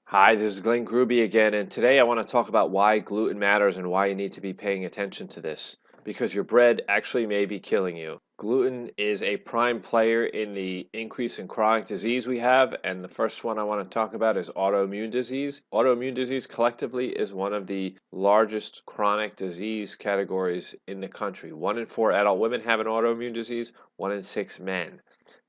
Hi, this is Glenn Gruby again, and today I want to talk about why gluten matters and why you need to be paying attention to this. Because your bread actually may be killing you. Gluten is a prime player in the increase in chronic disease we have, and the first one I want to talk about is autoimmune disease. Autoimmune disease collectively is one of the largest chronic disease categories in the country. 1 in 4 adult women have an autoimmune disease, 1 in 6 men.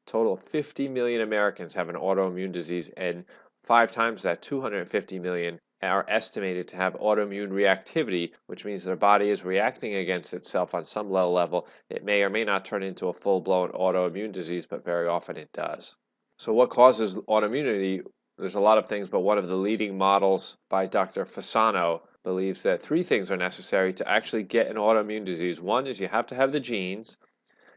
Total 50 million Americans have an autoimmune disease, and 5 times that, 250 million, are estimated to have autoimmune reactivity, which means their body is reacting against itself on some low level. It may or may not turn into a full-blown autoimmune disease, but very often it does. So what causes autoimmunity? There's a lot of things, but one of the leading models by Dr. Fasano believes that 3 things are necessary to actually get an autoimmune disease. One is you have to have the genes.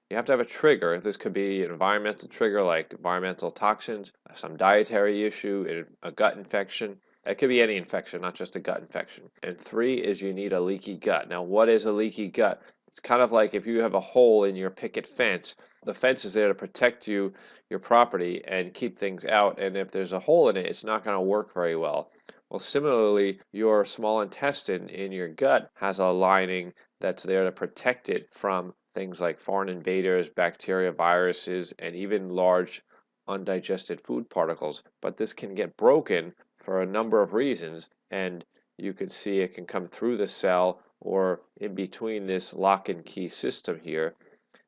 You have to have a trigger. This could be an environmental trigger like environmental toxins, some dietary issue, a gut infection. It could be any infection, not just a gut infection. And 3 is you need a leaky gut. Now, what is a leaky gut? It's kind of like if you have a hole in your picket fence. The fence is there to protect you, your property, and keep things out. And if there's a hole in it, it's not going to work very well. Well, similarly, your small intestine in your gut has a lining that's there to protect it from things like foreign invaders, bacteria, viruses, and even large undigested food particles. But this can get broken for a number of reasons, and you can see it can come through the cell or in between this lock and key system here.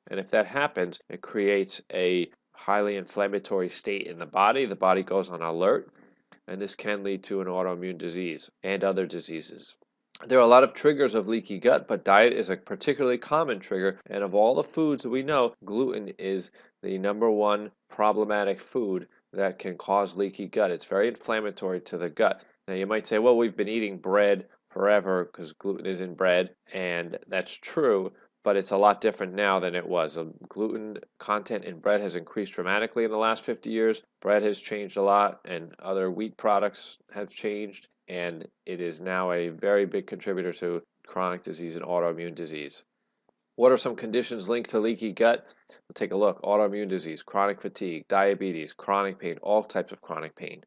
And if that happens, it creates a highly inflammatory state in the body. The body goes on alert, and this can lead to an autoimmune disease and other diseases. There are a lot of triggers of leaky gut, but diet is a particularly common trigger. And of all the foods that we know, gluten is the #1 problematic food that can cause leaky gut. It's very inflammatory to the gut. Now, you might say, well, we've been eating bread forever because gluten is in bread, and that's true, but it's a lot different now than it was. Gluten content in bread has increased dramatically in the last 50 years. Bread has changed a lot, and other wheat products have changed, and it is now a very big contributor to chronic disease and autoimmune disease. What are some conditions linked to leaky gut? We'll take a look. Autoimmune disease, chronic fatigue, diabetes, chronic pain, all types of chronic pain,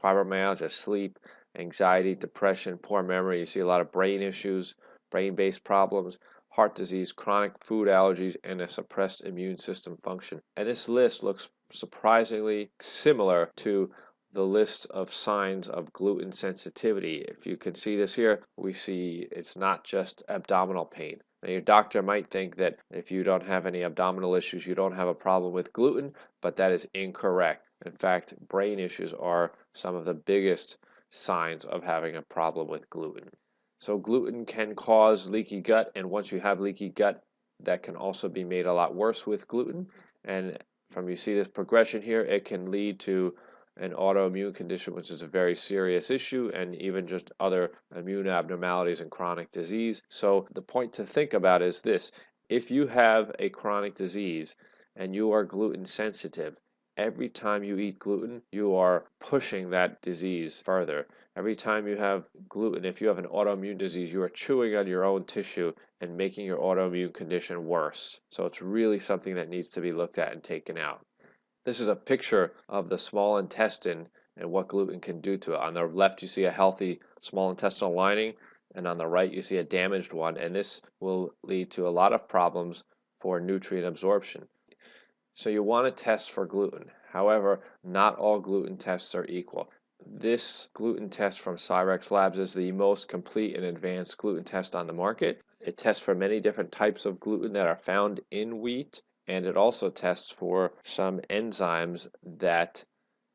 fibromyalgia, sleep, anxiety, depression, poor memory. You see a lot of brain issues, brain-based problems, heart disease, chronic food allergies, and a suppressed immune system function. And this list looks surprisingly similar to the list of signs of gluten sensitivity. If you can see this here, we see it's not just abdominal pain. Now, your doctor might think that if you don't have any abdominal issues, you don't have a problem with gluten, but that is incorrect. In fact, brain issues are some of the biggest signs of having a problem with gluten. So gluten can cause leaky gut, and once you have leaky gut, that can also be made a lot worse with gluten. And from you see this progression here, it can lead to an autoimmune condition, which is a very serious issue, and even just other immune abnormalities and chronic disease. So the point to think about is this: if you have a chronic disease and you are gluten sensitive, every time you eat gluten, you are pushing that disease further. Every time you have gluten, if you have an autoimmune disease, you are chewing on your own tissue and making your autoimmune condition worse. So it's really something that needs to be looked at and taken out. This is a picture of the small intestine and what gluten can do to it. On the left, you see a healthy small intestinal lining, and on the right, you see a damaged one, and this will lead to a lot of problems for nutrient absorption. So you want to test for gluten. However, not all gluten tests are equal. This gluten test from Cyrex Labs is the most complete and advanced gluten test on the market. It tests for many different types of gluten that are found in wheat, and it also tests for some enzymes that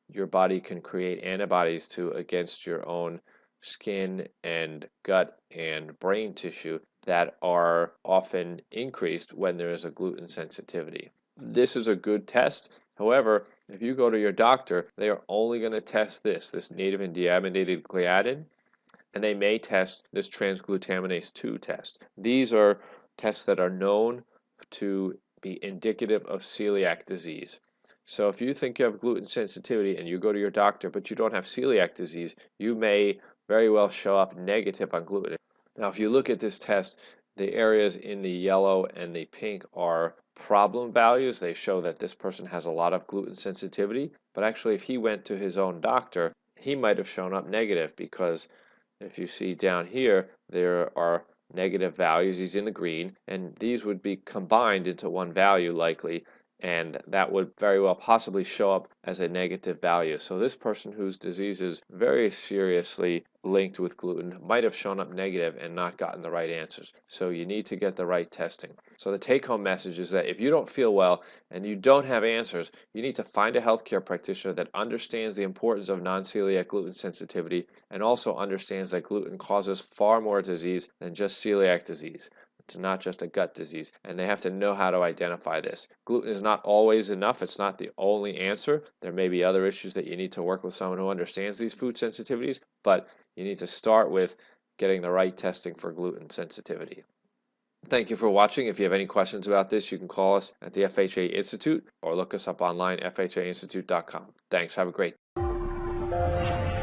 your body can create antibodies to against your own skin and gut and brain tissue that are often increased when there is a gluten sensitivity. This is a good test. However, if you go to your doctor, they are only going to test this native and deaminated gliadin, and they may test this transglutaminase 2 test. These are tests that are known to be indicative of celiac disease. So if you think you have gluten sensitivity and you go to your doctor but you don't have celiac disease, you may very well show up negative on gluten. Now, if you look at this test, the areas in the yellow and the pink are problem values. They show that this person has a lot of gluten sensitivity, but actually if he went to his own doctor, he might have shown up negative because if you see down here, there are negative values. He's in the green, and these would be combined into one value likely, and that would very well possibly show up as a negative value. So this person whose disease is very seriously linked with gluten might have shown up negative and not gotten the right answers. So you need to get the right testing. So the take-home message is that if you don't feel well and you don't have answers, you need to find a healthcare practitioner that understands the importance of non-celiac gluten sensitivity and also understands that gluten causes far more disease than just celiac disease. It's not just a gut disease, and they have to know how to identify this. Gluten is not always enough. It's not the only answer. There may be other issues that you need to work with someone who understands these food sensitivities, but you need to start with getting the right testing for gluten sensitivity. Thank you for watching. If you have any questions about this, you can call us at the FHA Institute or look us up online, fhainstitute.com. Thanks. Have a great day.